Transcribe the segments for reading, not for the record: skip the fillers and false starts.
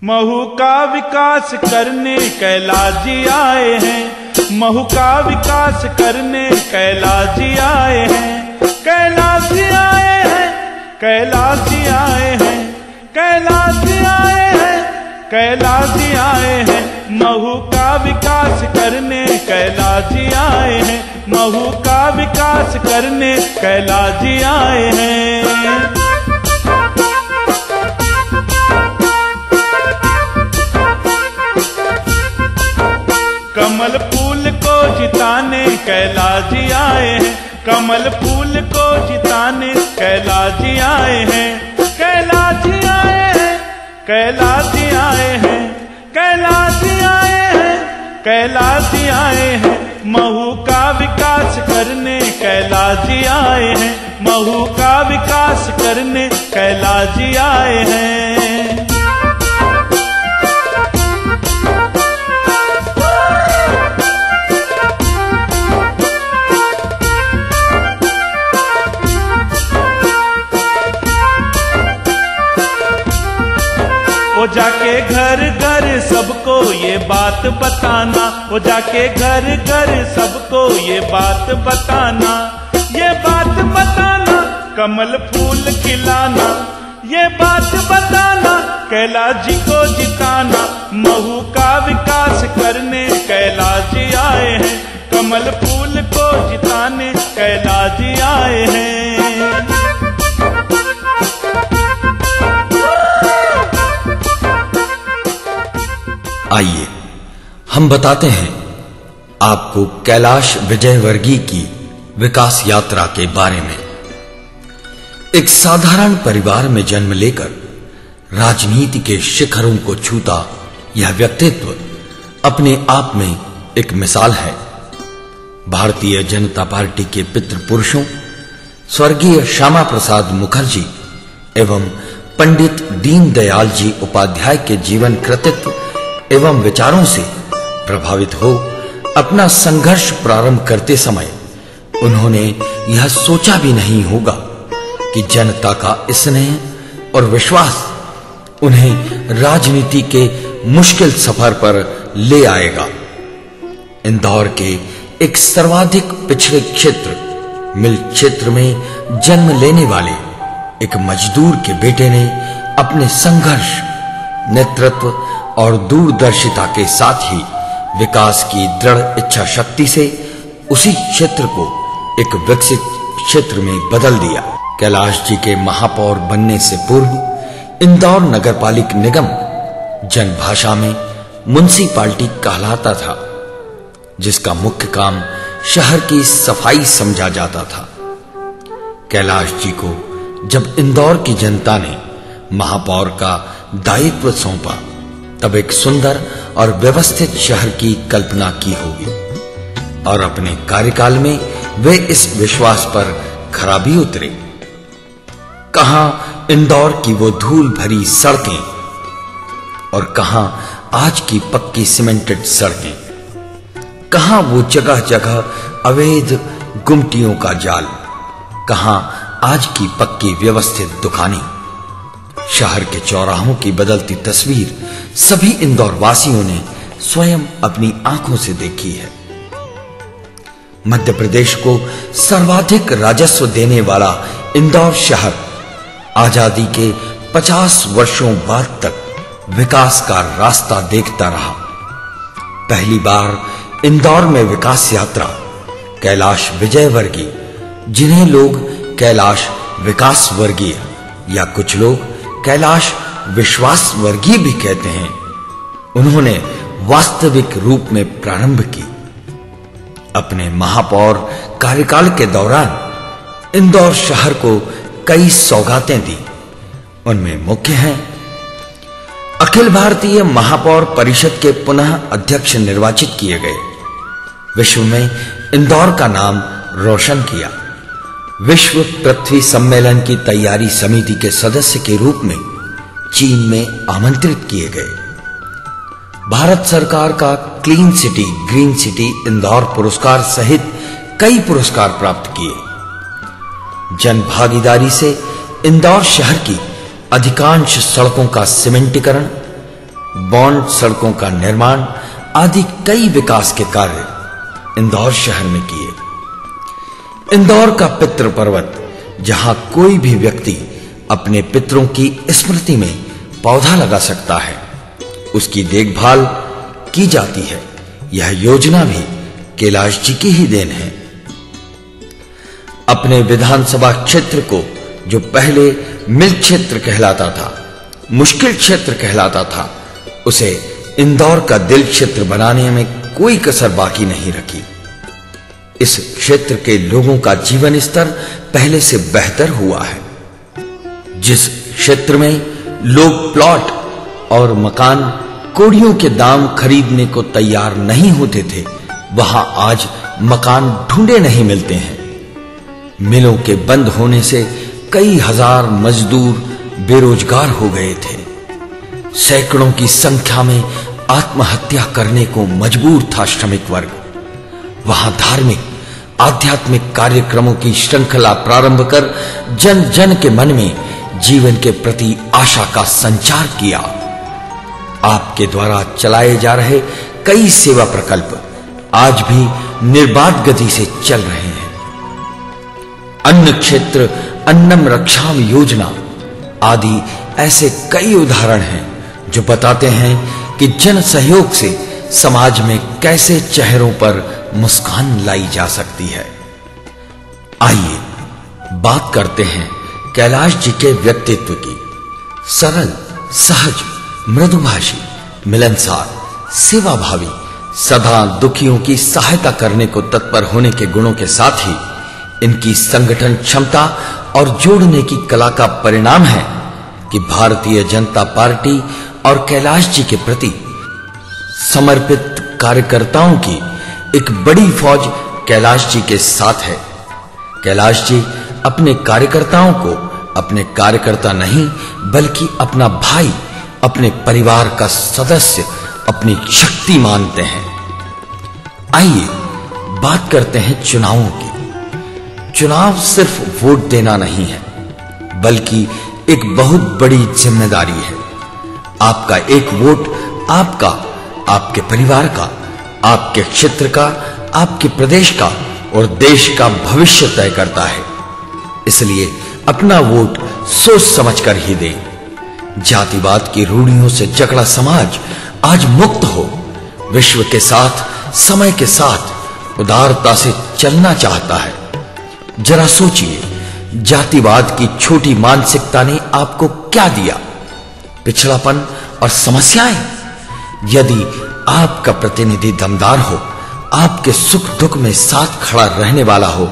महू का विकास करने कैलाश जी आए हैं। महू का विकास करने कैलाश जी आए हैं। कैलाश जी आए हैं। कैलाश जी आए हैं। कैलाश जी आए हैं। कैलाश जी आए हैं। महू का विकास करने कैलाश जी आए हैं। महू का विकास करने कैलाश जी आए हैं। कमल फूल को जिताने कैलाश जी आए हैं। कमल फूल को जिताने कैलाश जी आए हैं। कैलाश जी आए हैं। कैलाश जी आए हैं। कैलाश जी आए हैं। कैलाश जी आए हैं। महू का विकास करने कैलाश जी आए हैं। महू का विकास करने कैलाश जी आए हैं। वो जाके घर घर सबको ये बात बताना। वो जाके घर घर सबको ये बात बताना। ये बात बताना कमल फूल खिलाना। ये बात बताना कैलाश जी को जिताना। महू का विकास करने कैलाश जी आए हैं। कमल फूल को जिताने कैलाश जी आए हैं। आइए हम बताते हैं आपको कैलाश विजयवर्गीय की विकास यात्रा के बारे में। एक साधारण परिवार में जन्म लेकर राजनीति के शिखरों को छूता यह व्यक्तित्व अपने आप में एक मिसाल है। भारतीय जनता पार्टी के पितृपुरुषों स्वर्गीय श्यामा प्रसाद मुखर्जी एवं पंडित दीनदयाल जी उपाध्याय के जीवन कृतित्व एवं विचारों से प्रभावित हो अपना संघर्ष प्रारंभ करते समय उन्होंने यह सोचा भी नहीं होगा कि जनता का स्नेह और विश्वास उन्हें राजनीति के मुश्किल सफर पर ले आएगा। इंदौर के एक सर्वाधिक पिछड़े क्षेत्र मिल क्षेत्र में जन्म लेने वाले एक मजदूर के बेटे ने अपने संघर्ष, नेतृत्व और दूरदर्शिता के साथ ही विकास की दृढ़ इच्छा शक्ति से उसी क्षेत्र को एक विकसित क्षेत्र में बदल दिया। कैलाश जी के महापौर बनने से पूर्व इंदौर नगरपालिक निगम जनभाषा में म्युनिसिपैलिटी कहलाता था, जिसका मुख्य काम शहर की सफाई समझा जाता था। कैलाश जी को जब इंदौर की जनता ने महापौर का दायित्व सौंपा तब एक सुंदर और व्यवस्थित शहर की कल्पना की होगी और अपने कार्यकाल में वे इस विश्वास पर खरा भी उतरे। कहां इंदौर की वो धूल भरी सड़कें और कहां आज की पक्की सीमेंटेड सड़कें, कहां वो जगह जगह अवैध गुमटियों का जाल, कहां आज की पक्की व्यवस्थित दुकानें। शहर के चौराहों की बदलती तस्वीर सभी इंदौर वासियों ने स्वयं अपनी आंखों से देखी है। मध्य प्रदेश को सर्वाधिक राजस्व देने वाला इंदौर शहर आजादी के 50 वर्षों बाद तक विकास का रास्ता देखता रहा। पहली बार इंदौर में विकास यात्रा कैलाश विजयवर्गीय, जिन्हें लोग कैलाश विकास वर्गीय या कुछ लोग कैलाश विश्वास वर्गीय भी कहते हैं, उन्होंने वास्तविक रूप में प्रारंभ की। अपने महापौर कार्यकाल के दौरान इंदौर शहर को कई सौगातें दी। उनमें मुख्य हैं अखिल भारतीय महापौर परिषद के पुनः अध्यक्ष निर्वाचित किए गए, विश्व में इंदौर का नाम रोशन किया, विश्व पृथ्वी सम्मेलन की तैयारी समिति के सदस्य के रूप में चीन में आमंत्रित किए गए, भारत सरकार का clean city green city Indore पुरस्कार सहित कई पुरस्कार प्राप्त किए। जन भागीदारी से इंदौर शहर की अधिकांश सड़कों का सीमेंटीकरण, बॉन्ड सड़कों का निर्माण आदि कई विकास के कार्य इंदौर शहर में किए। इंदौर का पितृ पर्वत, जहां कोई भी व्यक्ति अपने पितरों की स्मृति में पौधा लगा सकता है, उसकी देखभाल की जाती है। यह योजना भी कैलाश जी की ही देन है। अपने विधानसभा क्षेत्र को, जो पहले मिल क्षेत्र कहलाता था, मुश्किल क्षेत्र कहलाता था, उसे इंदौर का दिल क्षेत्र बनाने में कोई कसर बाकी नहीं रखी। इस क्षेत्र के लोगों का जीवन स्तर पहले से बेहतर हुआ है। जिस क्षेत्र में लोग प्लॉट और मकान कौड़ियों के दाम खरीदने को तैयार नहीं होते थे, वहां आज मकान ढूंढे नहीं मिलते हैं। मिलों के बंद होने से कई हजार मजदूर बेरोजगार हो गए थे। सैकड़ों की संख्या में आत्महत्या करने को मजबूर था श्रमिक वर्ग। वहां धार्मिक आध्यात्मिक कार्यक्रमों की श्रृंखला प्रारंभ कर जन जन के मन में जीवन के प्रति आशा का संचार किया। आपके द्वारा चलाए जा रहे कई सेवा प्रकल्प आज भी निर्बाध गति से चल रहे हैं। अन्न क्षेत्र अन्नम रक्षाम योजना आदि ऐसे कई उदाहरण हैं जो बताते हैं कि जन सहयोग से समाज में कैसे चेहरों पर मुस्कान लाई जा सकती है। आइए बात करते हैं कैलाश जी के व्यक्तित्व की। सरल, सहज, मृदुभाषी, मिलनसार, सेवाभावी, सदा दुखियों की सहायता करने को तत्पर होने के गुणों के साथ ही इनकी संगठन क्षमता और जोड़ने की कला का परिणाम है कि भारतीय जनता पार्टी और कैलाश जी के प्रति समर्पित कार्यकर्ताओं की एक बड़ी फौज कैलाश जी के साथ है। कैलाश जी अपने कार्यकर्ताओं को अपने कार्यकर्ता नहीं बल्कि अपना भाई, अपने परिवार का सदस्य, अपनी शक्ति मानते हैं। आइए बात करते हैं चुनावों की। चुनाव सिर्फ वोट देना नहीं है, बल्कि एक बहुत बड़ी जिम्मेदारी है। आपका एक वोट आपका, आपके परिवार का, आपके क्षेत्र का, आपके प्रदेश का और देश का भविष्य तय करता है। इसलिए अपना वोट सोच समझकर ही दें। जातिवाद की रूढ़ियों से जकड़ा समाज आज मुक्त हो, विश्व के साथ, समय के साथ उदारता से चलना चाहता है। जरा सोचिए, जातिवाद की छोटी मानसिकता ने आपको क्या दिया? पिछड़ापन और समस्याएं। यदि आपका प्रतिनिधि दमदार हो, आपके सुख दुख में साथ खड़ा रहने वाला हो,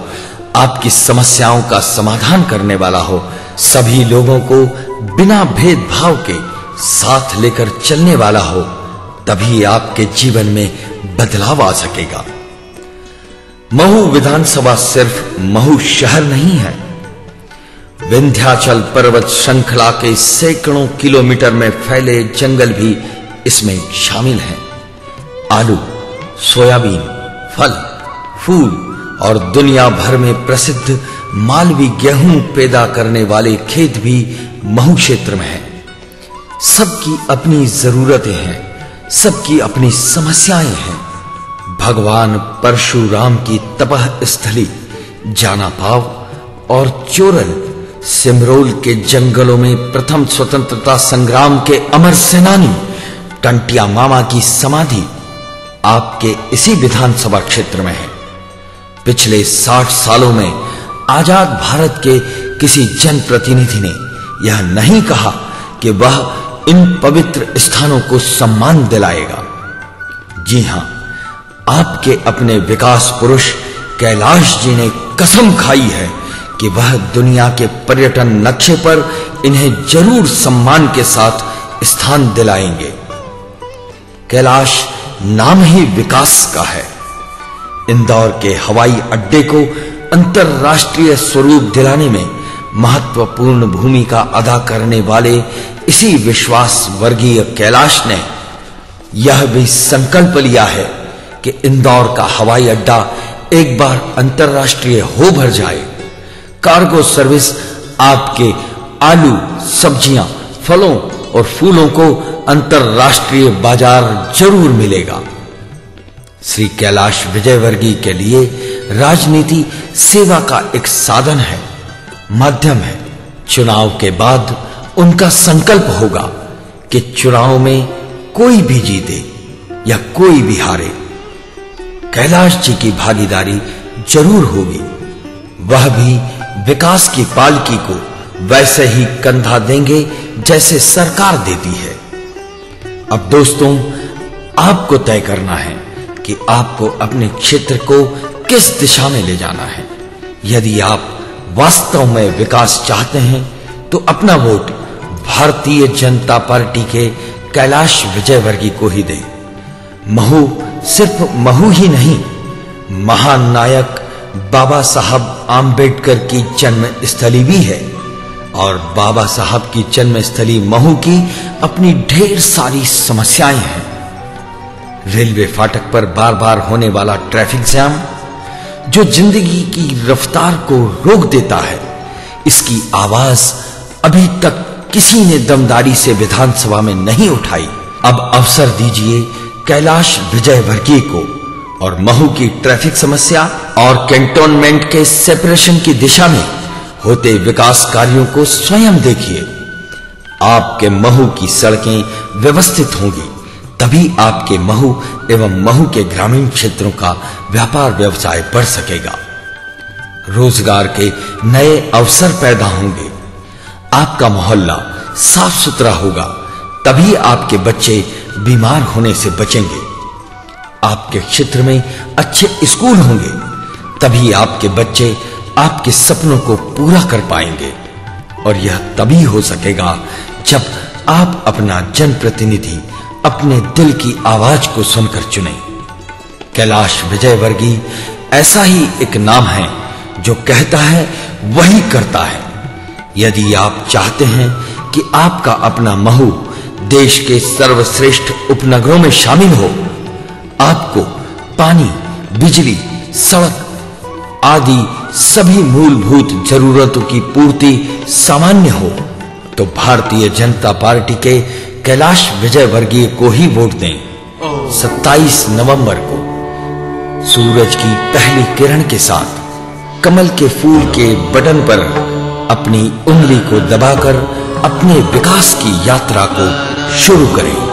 आपकी समस्याओं का समाधान करने वाला हो, सभी लोगों को बिना भेदभाव के साथ लेकर चलने वाला हो, तभी आपके जीवन में बदलाव आ सकेगा। महू विधानसभा सिर्फ महू शहर नहीं है। विंध्याचल पर्वत श्रृंखला के सैकड़ों किलोमीटर में फैले जंगल भी इसमें शामिल हैं। आलू, सोयाबीन, फल, फूल और दुनिया भर में प्रसिद्ध मालवी गेहूं पैदा करने वाले खेत भी महू क्षेत्र में हैं। सबकी अपनी जरूरतें हैं, सबकी अपनी समस्याएं हैं। भगवान परशुराम की तपह स्थली जानापाव और चोरल सिमरोल के जंगलों में प्रथम स्वतंत्रता संग्राम के अमर सेनानी टंटिया मामा की समाधि आपके इसी विधानसभा क्षेत्र में है। पिछले 60 सालों में आजाद भारत के किसी जनप्रतिनिधि ने यह नहीं कहा कि वह इन पवित्र स्थानों को सम्मान दिलाएगा। जी हां, आपके अपने विकास पुरुष कैलाश जी ने कसम खाई है कि वह दुनिया के पर्यटन नक्शे पर इन्हें जरूर सम्मान के साथ स्थान दिलाएंगे। कैलाश नाम ही विकास का है। इंदौर के हवाई अड्डे को अंतरराष्ट्रीय स्वरूप दिलाने में महत्वपूर्ण भूमिका अदा करने वाले इसी विश्वास वर्गीय कैलाश ने यह भी संकल्प लिया है कि इंदौर का हवाई अड्डा एक बार अंतरराष्ट्रीय हो भर जाए। कार्गो सर्विस आपके आलू, सब्जियां, फलों और फूलों को अंतरराष्ट्रीय बाजार जरूर मिलेगा। श्री कैलाश विजयवर्गीय के लिए राजनीति सेवा का एक साधन है, माध्यम है। चुनाव के बाद उनका संकल्प होगा कि चुनाव में कोई भी जीते या कोई भी हारे, कैलाश जी की भागीदारी जरूर होगी। वह भी विकास की पालकी को वैसे ही कंधा देंगे जैसे सरकार देती है। अब दोस्तों, आपको तय करना है कि आपको अपने क्षेत्र को किस दिशा में ले जाना है। यदि आप वास्तव में विकास चाहते हैं तो अपना वोट भारतीय जनता पार्टी के कैलाश विजयवर्गीय को ही दें। महू सिर्फ महू ही नहीं, महान नायक बाबा साहब आम्बेडकर की जन्मस्थली भी है और बाबा साहब की जन्मस्थली महू की अपनी ढेर सारी समस्याएं हैं। रेलवे फाटक पर बार-बार होने वाला ट्रैफिक जाम जो जिंदगी की रफ्तार को रोक देता है, इसकी आवाज अभी तक किसी ने दमदारी से विधानसभा में नहीं उठाई। अब अवसर दीजिए कैलाश विजयवर्गीय को और महू की ट्रैफिक समस्या और कैंटोनमेंट के सेपरेशन की दिशा में होते विकास कार्यों को स्वयं देखिए। आपके महू की सड़कें व्यवस्थित होंगी, तभी आपके महू एवं महू के ग्रामीण क्षेत्रों का व्यापार व्यवसाय बढ़ सकेगा। रोजगार के नए अवसर पैदा होंगे। आपका मोहल्ला साफ सुथरा होगा, तभी आपके बच्चे बीमार होने से बचेंगे। आपके क्षेत्र में अच्छे स्कूल होंगे, तभी आपके बच्चे आपके सपनों को पूरा कर पाएंगे। और यह तभी हो सकेगा जब आप अपना जनप्रतिनिधि अपने दिल की आवाज को सुनकर चुनें। कैलाश विजयवर्गीय ऐसा ही एक नाम है जो कहता है वही करता है। यदि आप चाहते हैं कि आपका अपना महू देश के सर्वश्रेष्ठ उपनगरों में शामिल हो, आपको पानी, बिजली, सड़क आदि सभी मूलभूत जरूरतों की पूर्ति सामान्य हो, तो भारतीय जनता पार्टी के कैलाश विजयवर्गीय को ही वोट दें। 27 नवंबर को सूरज की पहली किरण के साथ कमल के फूल के बटन पर अपनी उंगली को दबाकर अपने विकास की यात्रा को शुरू करें।